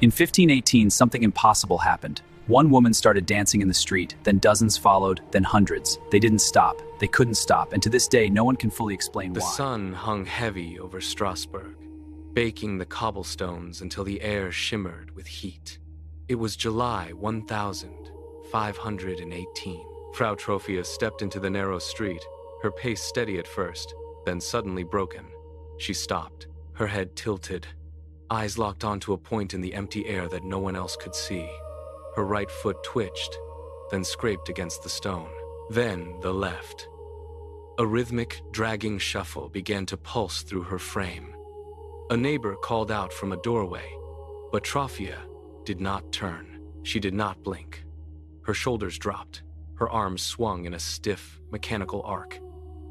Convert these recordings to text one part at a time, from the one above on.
In 1518, something impossible happened. One woman started dancing in the street, then dozens followed, then hundreds. They didn't stop. They couldn't stop, and to this day, no one can fully explain why. The sun hung heavy over Strasbourg, baking the cobblestones until the air shimmered with heat. It was July 1518. Frau Trophia stepped into the narrow street, her pace steady at first, then suddenly broken. She stopped, her head tilted, eyes locked onto a point in the empty air that no one else could see. Her right foot twitched, then scraped against the stone. Then the left. A rhythmic, dragging shuffle began to pulse through her frame. A neighbor called out from a doorway, but Trophia did not turn. She did not blink. Her shoulders dropped, her arms swung in a stiff, mechanical arc,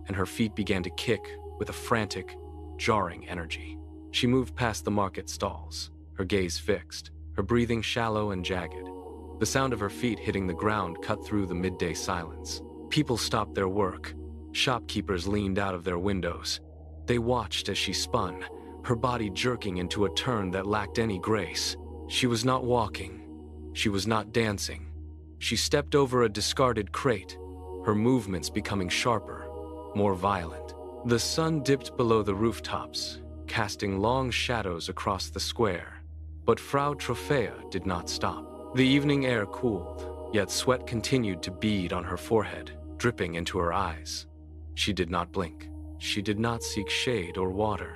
and her feet began to kick with a frantic, jarring energy. She moved past the market stalls, her gaze fixed, her breathing shallow and jagged. The sound of her feet hitting the ground cut through the midday silence. People stopped their work. Shopkeepers leaned out of their windows. They watched as she spun, her body jerking into a turn that lacked any grace. She was not walking. She was not dancing. She stepped over a discarded crate, her movements becoming sharper, more violent. The sun dipped below the rooftops, casting long shadows across the square. But Frau Trophea did not stop. The evening air cooled, yet sweat continued to bead on her forehead, dripping into her eyes. She did not blink. She did not seek shade or water.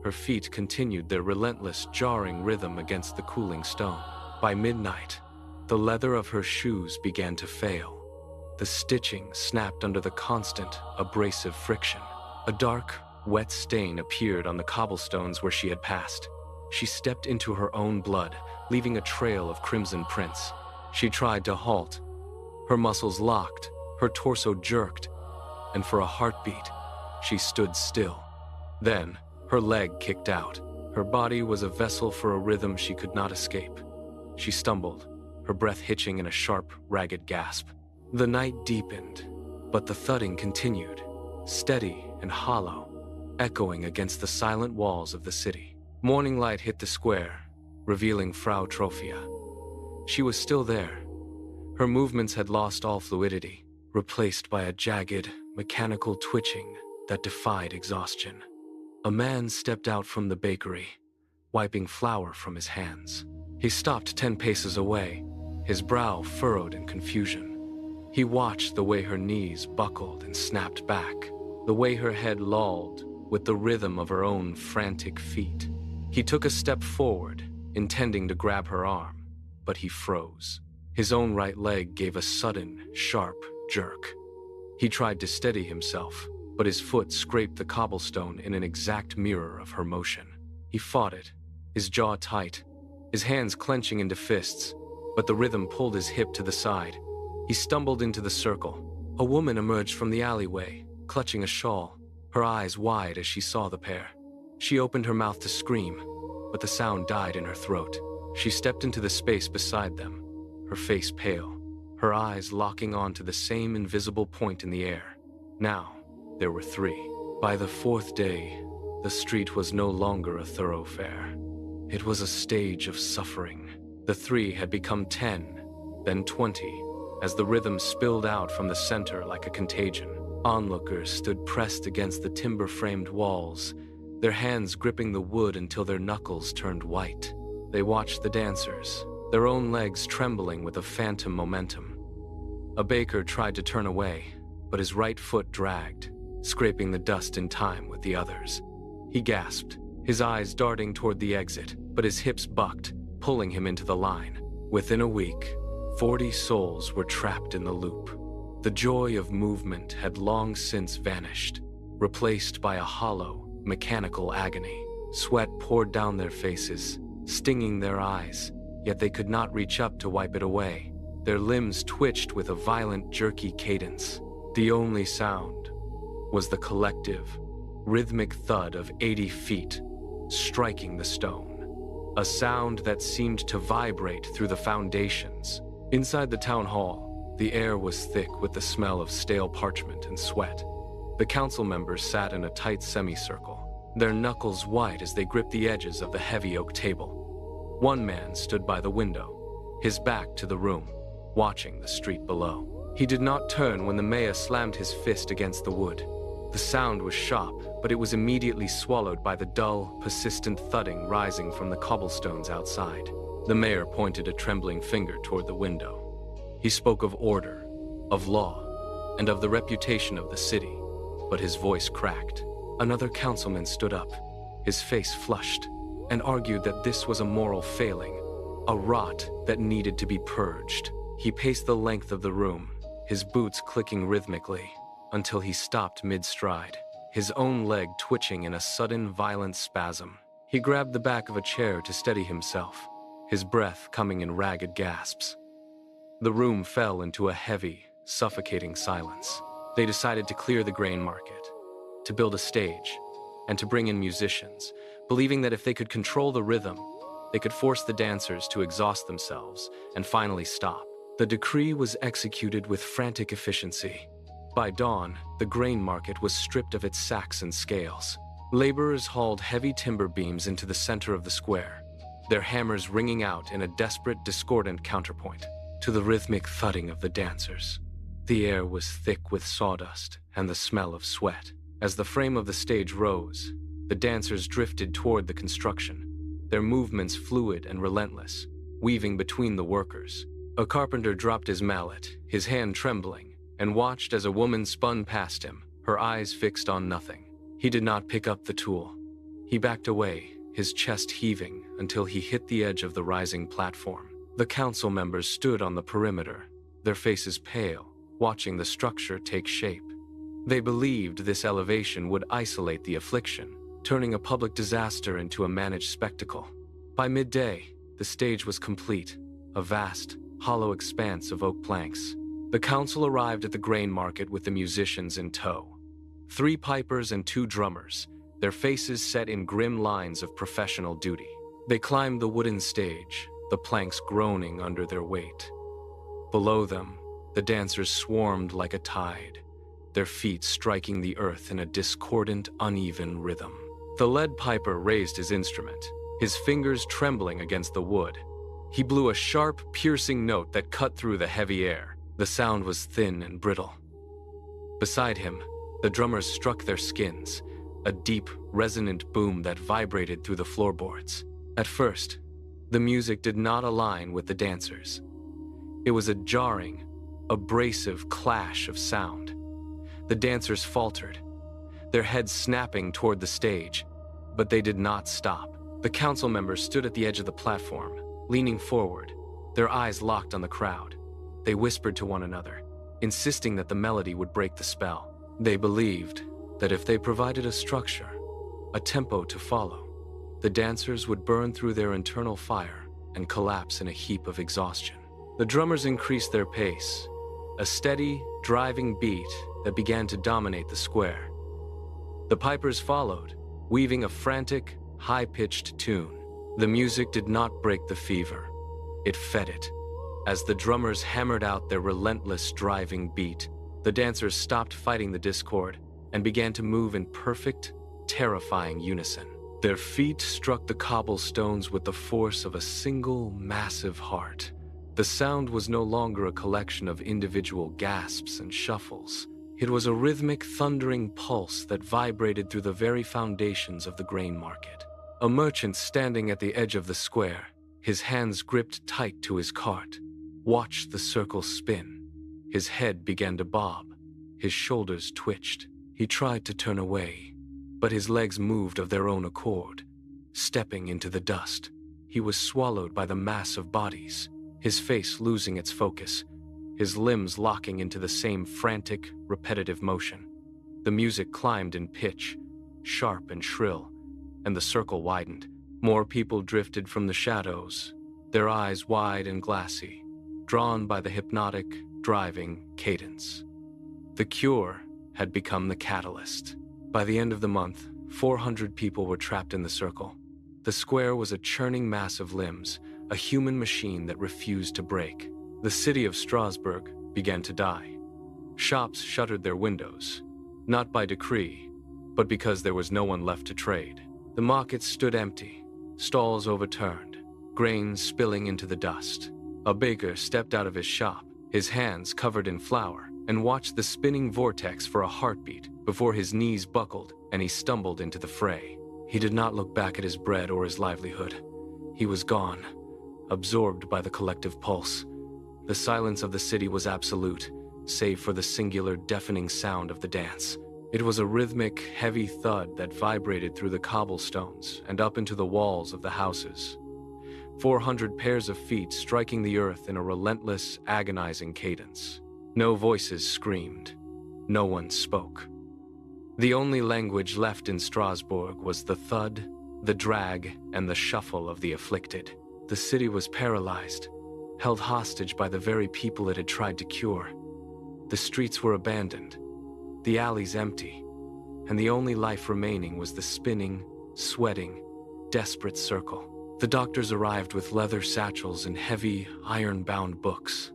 Her feet continued their relentless, jarring rhythm against the cooling stone. By midnight, the leather of her shoes began to fail. The stitching snapped under the constant, abrasive friction. A dark, wet stain appeared on the cobblestones where she had passed. She stepped into her own blood, leaving a trail of crimson prints. She tried to halt. Her muscles locked, her torso jerked, and for a heartbeat, she stood still. Then, her leg kicked out. Her body was a vessel for a rhythm she could not escape. She stumbled, her breath hitching in a sharp, ragged gasp. The night deepened, but the thudding continued, steady and hollow, echoing against the silent walls of the city. Morning light hit the square, revealing Frau Trophia. She was still there. Her movements had lost all fluidity, replaced by a jagged, mechanical twitching that defied exhaustion. A man stepped out from the bakery, wiping flour from his hands. He stopped 10 paces away, his brow furrowed in confusion. He watched the way her knees buckled and snapped back, the way her head lolled with the rhythm of her own frantic feet. He took a step forward, intending to grab her arm, but he froze. His own right leg gave a sudden, sharp jerk. He tried to steady himself, but his foot scraped the cobblestone in an exact mirror of her motion. He fought it, his jaw tight, his hands clenching into fists, but the rhythm pulled his hip to the side. He stumbled into the circle. A woman emerged from the alleyway, clutching a shawl, her eyes wide as she saw the pair. She opened her mouth to scream, but the sound died in her throat. She stepped into the space beside them, her face pale, her eyes locking on to the same invisible point in the air. Now, there were 3. By the 4th day, the street was no longer a thoroughfare. It was a stage of suffering. The 3 had become 10, then 20, as the rhythm spilled out from the center like a contagion. Onlookers stood pressed against the timber-framed walls, their hands gripping the wood until their knuckles turned white. They watched the dancers, their own legs trembling with a phantom momentum. A baker tried to turn away, but his right foot dragged, scraping the dust in time with the others. He gasped, his eyes darting toward the exit, but his hips bucked, pulling him into the line. Within a week, 40 souls were trapped in the loop. The joy of movement had long since vanished, replaced by a hollow, mechanical agony. Sweat poured down their faces, stinging their eyes, yet they could not reach up to wipe it away. Their limbs twitched with a violent, jerky cadence. The only sound was the collective, rhythmic thud of 80 feet striking the stone, a sound that seemed to vibrate through the foundations. Inside the town hall, the air was thick with the smell of stale parchment and sweat. The council members sat in a tight semicircle, their knuckles white as they gripped the edges of the heavy oak table. One man stood by the window, his back to the room, watching the street below. He did not turn when the mayor slammed his fist against the wood. The sound was sharp, but it was immediately swallowed by the dull, persistent thudding rising from the cobblestones outside. The mayor pointed a trembling finger toward the window. He spoke of order, of law, and of the reputation of the city, but his voice cracked. Another councilman stood up, his face flushed, and argued that this was a moral failing, a rot that needed to be purged. He paced the length of the room, his boots clicking rhythmically, until he stopped mid-stride, his own leg twitching in a sudden violent spasm. He grabbed the back of a chair to steady himself, his breath coming in ragged gasps. The room fell into a heavy, suffocating silence. They decided to clear the grain market, to build a stage, and to bring in musicians, believing that if they could control the rhythm, they could force the dancers to exhaust themselves and finally stop. The decree was executed with frantic efficiency. By dawn, the grain market was stripped of its sacks and scales. Laborers hauled heavy timber beams into the center of the square, their hammers ringing out in a desperate, discordant counterpoint to the rhythmic thudding of the dancers. The air was thick with sawdust and the smell of sweat. As the frame of the stage rose, the dancers drifted toward the construction, their movements fluid and relentless, weaving between the workers. A carpenter dropped his mallet, his hand trembling, and watched as a woman spun past him, her eyes fixed on nothing. He did not pick up the tool. He backed away, his chest heaving until he hit the edge of the rising platform. The council members stood on the perimeter, their faces pale, watching the structure take shape. They believed this elevation would isolate the affliction, turning a public disaster into a managed spectacle. By midday, the stage was complete, a vast, hollow expanse of oak planks. The council arrived at the grain market with the musicians in tow. 3 pipers and 2 drummers, their faces set in grim lines of professional duty. They climbed the wooden stage, the planks groaning under their weight. Below them, the dancers swarmed like a tide, their feet striking the earth in a discordant, uneven rhythm. The lead piper raised his instrument, his fingers trembling against the wood. He blew a sharp, piercing note that cut through the heavy air. The sound was thin and brittle. Beside him, the drummers struck their skins, a deep, resonant boom that vibrated through the floorboards. At first, the music did not align with the dancers. It was a jarring, abrasive clash of sound. The dancers faltered, their heads snapping toward the stage, but they did not stop. The council members stood at the edge of the platform, leaning forward, their eyes locked on the crowd. They whispered to one another, insisting that the melody would break the spell. They believed that if they provided a structure, a tempo to follow, the dancers would burn through their internal fire and collapse in a heap of exhaustion. The drummers increased their pace, a steady, driving beat that began to dominate the square. The pipers followed, weaving a frantic, high-pitched tune. The music did not break the fever. It fed it. As the drummers hammered out their relentless driving beat, the dancers stopped fighting the discord and began to move in perfect, terrifying unison. Their feet struck the cobblestones with the force of a single, massive heart. The sound was no longer a collection of individual gasps and shuffles. It was a rhythmic, thundering pulse that vibrated through the very foundations of the grain market. A merchant standing at the edge of the square, his hands gripped tight to his cart, watched the circle spin. His head began to bob. His shoulders twitched. He tried to turn away, but his legs moved of their own accord. Stepping into the dust, he was swallowed by the mass of bodies, his face losing its focus, his limbs locking into the same frantic, repetitive motion. The music climbed in pitch, sharp and shrill, and the circle widened. More people drifted from the shadows, their eyes wide and glassy, drawn by the hypnotic, driving cadence. The cure had become the catalyst. By the end of the month, 400 people were trapped in the circle. The square was a churning mass of limbs, a human machine that refused to break. The city of Strasbourg began to die. Shops shuttered their windows, not by decree, but because there was no one left to trade. The markets stood empty, stalls overturned, grain spilling into the dust. A baker stepped out of his shop, his hands covered in flour, and watched the spinning vortex for a heartbeat before his knees buckled and he stumbled into the fray. He did not look back at his bread or his livelihood. He was gone, absorbed by the collective pulse. The silence of the city was absolute, save for the singular, deafening sound of the dance. It was a rhythmic, heavy thud that vibrated through the cobblestones and up into the walls of the houses. 400 pairs of feet striking the earth in a relentless, agonizing cadence. No voices screamed. No one spoke. The only language left in Strasbourg was the thud, the drag, and the shuffle of the afflicted. The city was paralyzed, held hostage by the very people it had tried to cure. The streets were abandoned, the alleys empty, and the only life remaining was the spinning, sweating, desperate circle. The doctors arrived with leather satchels and heavy, iron-bound books.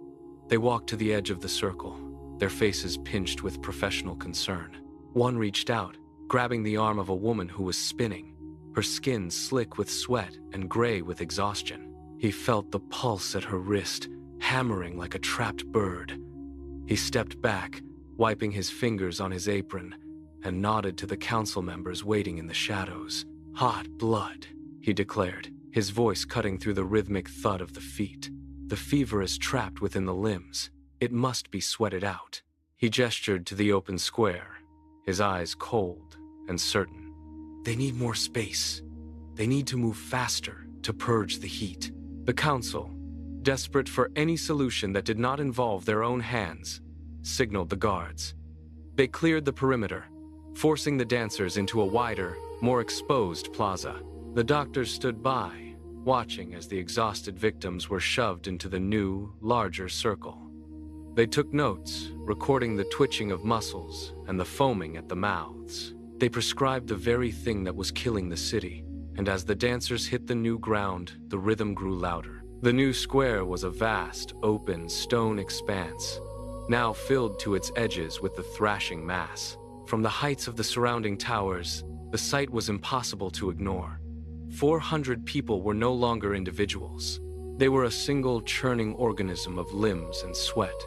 They walked to the edge of the circle, their faces pinched with professional concern. One reached out, grabbing the arm of a woman who was spinning, her skin slick with sweat and gray with exhaustion. He felt the pulse at her wrist, hammering like a trapped bird. He stepped back, wiping his fingers on his apron, and nodded to the council members waiting in the shadows. "Hot blood," he declared, his voice cutting through the rhythmic thud of the feet. "The fever is trapped within the limbs. It must be sweated out." He gestured to the open square, his eyes cold and certain. "They need more space. They need to move faster to purge the heat." The council, desperate for any solution that did not involve their own hands, signaled the guards. They cleared the perimeter, forcing the dancers into a wider, more exposed plaza. The doctors stood by, watching as the exhausted victims were shoved into the new, larger circle. They took notes, recording the twitching of muscles and the foaming at the mouths. They prescribed the very thing that was killing the city, and as the dancers hit the new ground, the rhythm grew louder. The new square was a vast, open, stone expanse, now filled to its edges with the thrashing mass. From the heights of the surrounding towers, the sight was impossible to ignore. 400 people were no longer individuals. They were a single churning organism of limbs and sweat.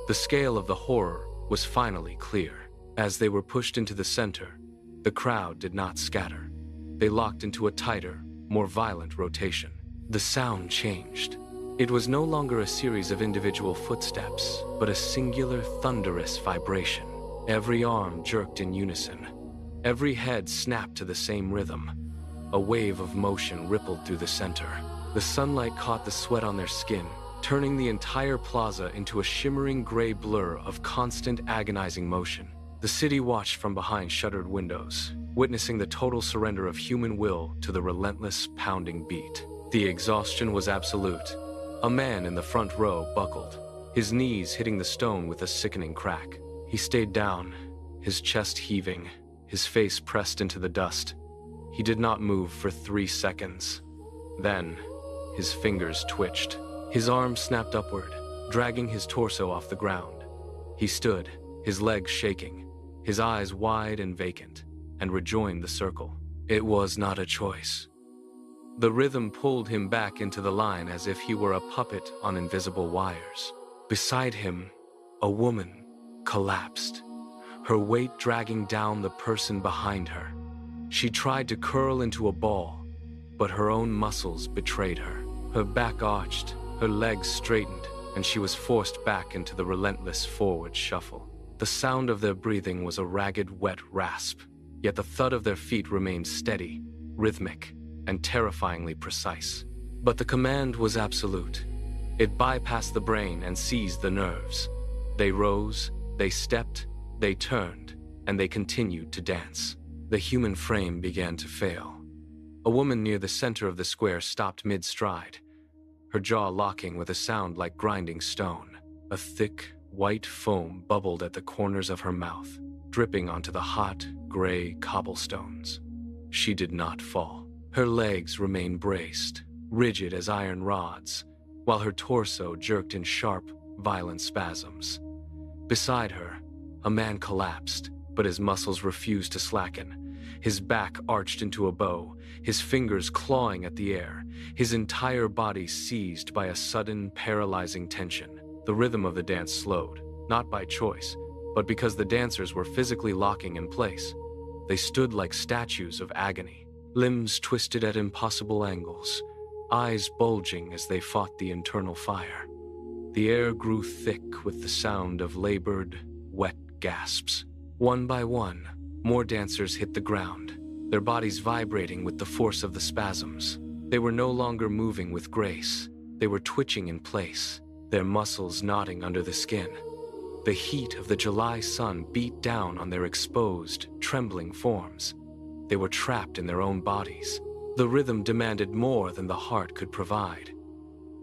The scale of the horror was finally clear. As they were pushed into the center, the crowd did not scatter. They locked into a tighter, more violent rotation. The sound changed. It was no longer a series of individual footsteps, but a singular, thunderous vibration. Every arm jerked in unison. Every head snapped to the same rhythm. A wave of motion rippled through the center. The sunlight caught the sweat on their skin, turning the entire plaza into a shimmering gray blur of constant, agonizing motion. The city watched from behind shuttered windows, witnessing the total surrender of human will to the relentless, pounding beat. The exhaustion was absolute. A man in the front row buckled, his knees hitting the stone with a sickening crack. He stayed down, his chest heaving, his face pressed into the dust. He did not move for 3 seconds. Then, his fingers twitched. His arms snapped upward, dragging his torso off the ground. He stood, his legs shaking, his eyes wide and vacant, and rejoined the circle. It was not a choice. The rhythm pulled him back into the line as if he were a puppet on invisible wires. Beside him, a woman collapsed, her weight dragging down the person behind her. She tried to curl into a ball, but her own muscles betrayed her. Her back arched, her legs straightened, and she was forced back into the relentless forward shuffle. The sound of their breathing was a ragged, wet rasp, yet the thud of their feet remained steady, rhythmic, and terrifyingly precise. But the command was absolute. It bypassed the brain and seized the nerves. They rose, they stepped, they turned, and they continued to dance. The human frame began to fail. A woman near the center of the square stopped mid-stride, her jaw locking with a sound like grinding stone. A thick, white foam bubbled at the corners of her mouth, dripping onto the hot, gray cobblestones. She did not fall. Her legs remained braced, rigid as iron rods, while her torso jerked in sharp, violent spasms. Beside her, a man collapsed, but his muscles refused to slacken. his back arched into a bow, his fingers clawing at the air, his entire body seized by a sudden, paralyzing tension. The rhythm of the dance slowed, not by choice, but because the dancers were physically locking in place. They stood like statues of agony, limbs twisted at impossible angles, eyes bulging as they fought the internal fire. The air grew thick with the sound of labored, wet gasps. One by one, more dancers hit the ground, their bodies vibrating with the force of the spasms. They were no longer moving with grace. They were twitching in place, their muscles knotting under the skin. The heat of the July sun beat down on their exposed, trembling forms. They were trapped in their own bodies. The rhythm demanded more than the heart could provide.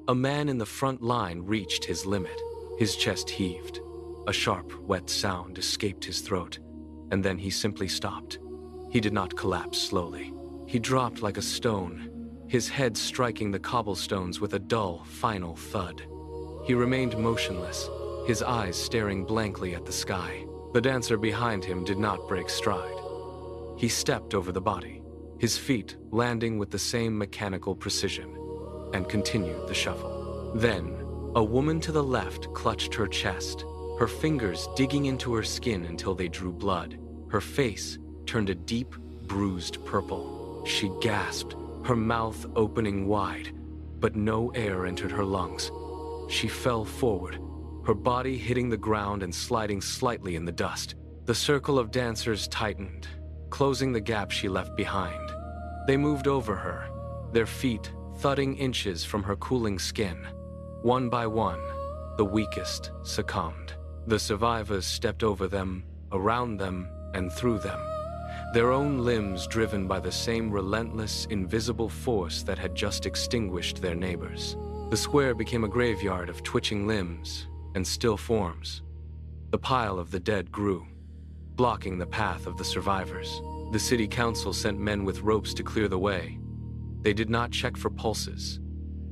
A man in the front line reached his limit. His chest heaved. A sharp, wet sound escaped his throat, and then he simply stopped. He did not collapse slowly. He dropped like a stone, his head striking the cobblestones with a dull, final thud. He remained motionless, his eyes staring blankly at the sky. The dancer behind him did not break stride. He stepped over the body, his feet landing with the same mechanical precision, and continued the shuffle. Then, a woman to the left clutched her chest, her fingers digging into her skin until they drew blood. Her face turned a deep, bruised purple. She gasped, her mouth opening wide, but no air entered her lungs. She fell forward, her body hitting the ground and sliding slightly in the dust. The circle of dancers tightened, closing the gap she left behind. They moved over her, their feet thudding inches from her cooling skin. One by one, the weakest succumbed. The survivors stepped over them, around them, and through them, their own limbs driven by the same relentless, invisible force that had just extinguished their neighbors. The square became a graveyard of twitching limbs and still forms. The pile of the dead grew, blocking the path of the survivors. The city council sent men with ropes to clear the way. They did not check for pulses.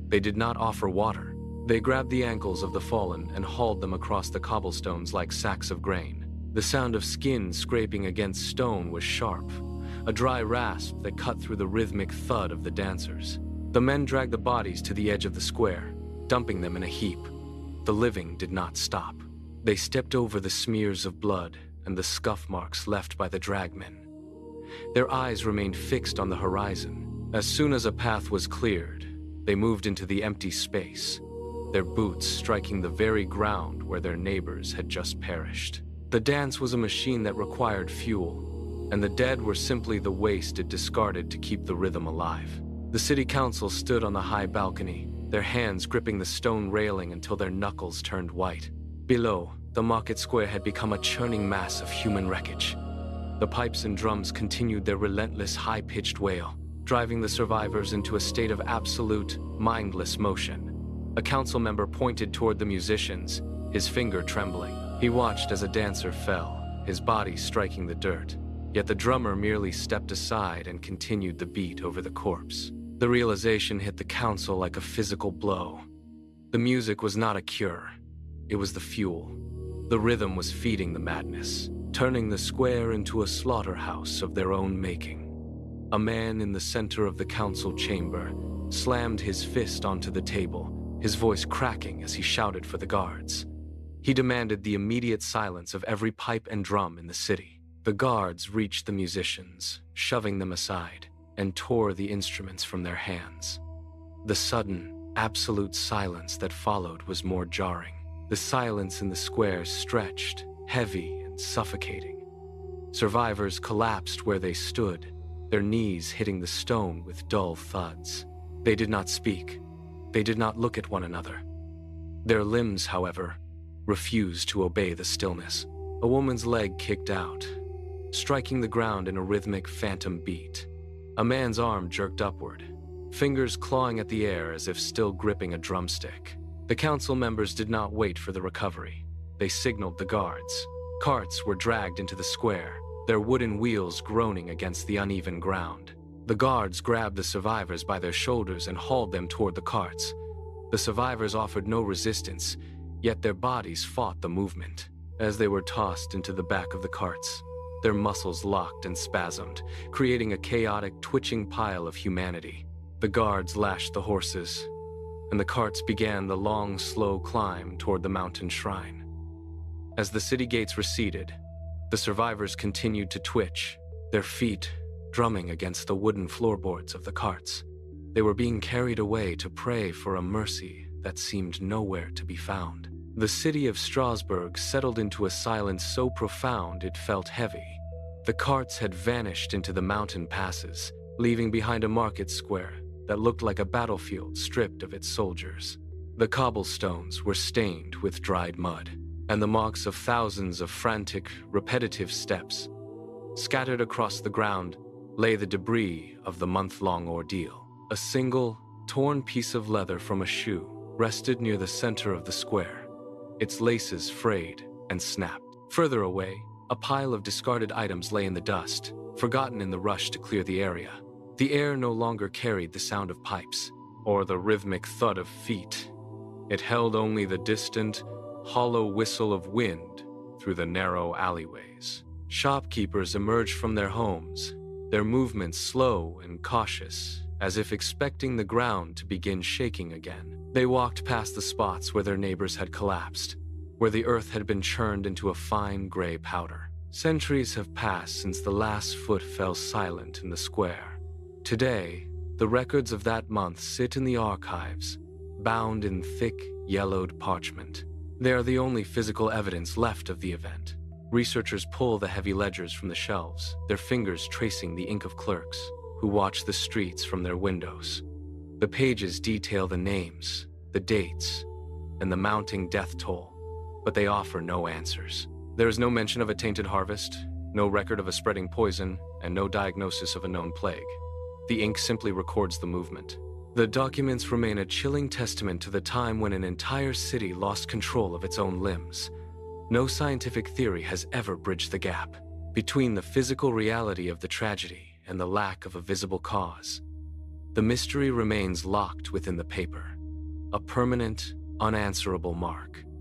They did not offer water. They grabbed the ankles of the fallen and hauled them across the cobblestones like sacks of grain. The sound of skin scraping against stone was sharp, a dry rasp that cut through the rhythmic thud of the dancers. The men dragged the bodies to the edge of the square, dumping them in a heap. The living did not stop. They stepped over the smears of blood and the scuff marks left by the dragmen. Their eyes remained fixed on the horizon. As soon as a path was cleared, they moved into the empty space, their boots striking the very ground where their neighbors had just perished. The dance was a machine that required fuel, and the dead were simply the waste it discarded to keep the rhythm alive. The city council stood on the high balcony, their hands gripping the stone railing until their knuckles turned white. Below, the market square had become a churning mass of human wreckage. The pipes and drums continued their relentless, high-pitched wail, driving the survivors into a state of absolute, mindless motion. A council member pointed toward the musicians, his finger trembling. He watched as a dancer fell, his body striking the dirt. Yet the drummer merely stepped aside and continued the beat over the corpse. The realization hit the council like a physical blow. The music was not a cure. It was the fuel. The rhythm was feeding the madness, turning the square into a slaughterhouse of their own making. A man in the center of the council chamber slammed his fist onto the table, his voice cracking as he shouted for the guards. He demanded the immediate silence of every pipe and drum in the city. The guards reached the musicians, shoving them aside, and tore the instruments from their hands. The sudden, absolute silence that followed was more jarring. The silence in the square stretched, heavy and suffocating. Survivors collapsed where they stood, their knees hitting the stone with dull thuds. They did not speak. They did not look at one another. Their limbs, however, refused to obey the stillness. A woman's leg kicked out, striking the ground in a rhythmic phantom beat. A man's arm jerked upward, fingers clawing at the air as if still gripping a drumstick. The council members did not wait for the recovery. They signaled the guards. Carts were dragged into the square, their wooden wheels groaning against the uneven ground. The guards grabbed the survivors by their shoulders and hauled them toward the carts. The survivors offered no resistance, yet their bodies fought the movement. As they were tossed into the back of the carts, Their muscles locked and spasmed, creating a chaotic, twitching pile of humanity. The guards lashed the horses, and the carts began the long, slow climb toward the mountain shrine. As the city gates receded, the survivors continued to twitch, their feet drumming against the wooden floorboards of the carts. They were being carried away to pray for a mercy that seemed nowhere to be found. The city of Strasbourg settled into a silence so profound it felt heavy. The carts had vanished into the mountain passes, leaving behind a market square that looked like a battlefield stripped of its soldiers. The cobblestones were stained with dried mud, and the marks of thousands of frantic, repetitive steps. Scattered across the ground lay the debris of the month-long ordeal. A single, torn piece of leather from a shoe rested near the center of the square, its laces frayed and snapped. Further away, a pile of discarded items lay in the dust, forgotten in the rush to clear the area. The air no longer carried the sound of pipes or the rhythmic thud of feet. It held only the distant, hollow whistle of wind through the narrow alleyways. Shopkeepers emerged from their homes, their movements slow and cautious, as if expecting the ground to begin shaking again. They walked past the spots where their neighbors had collapsed, where the earth had been churned into a fine gray powder. Centuries have passed since the last foot fell silent in the square. Today, the records of that month sit in the archives, bound in thick, yellowed parchment. They are the only physical evidence left of the event. Researchers pull the heavy ledgers from the shelves, their fingers tracing the ink of clerks who watch the streets from their windows. The pages detail the names, the dates, and the mounting death toll, but they offer no answers. There is no mention of a tainted harvest, no record of a spreading poison, and no diagnosis of a known plague. The ink simply records the movement. The documents remain a chilling testament to the time when an entire city lost control of its own limbs. No scientific theory has ever bridged the gap between the physical reality of the tragedy and the lack of a visible cause. The mystery remains locked within the paper, a permanent, unanswerable mark.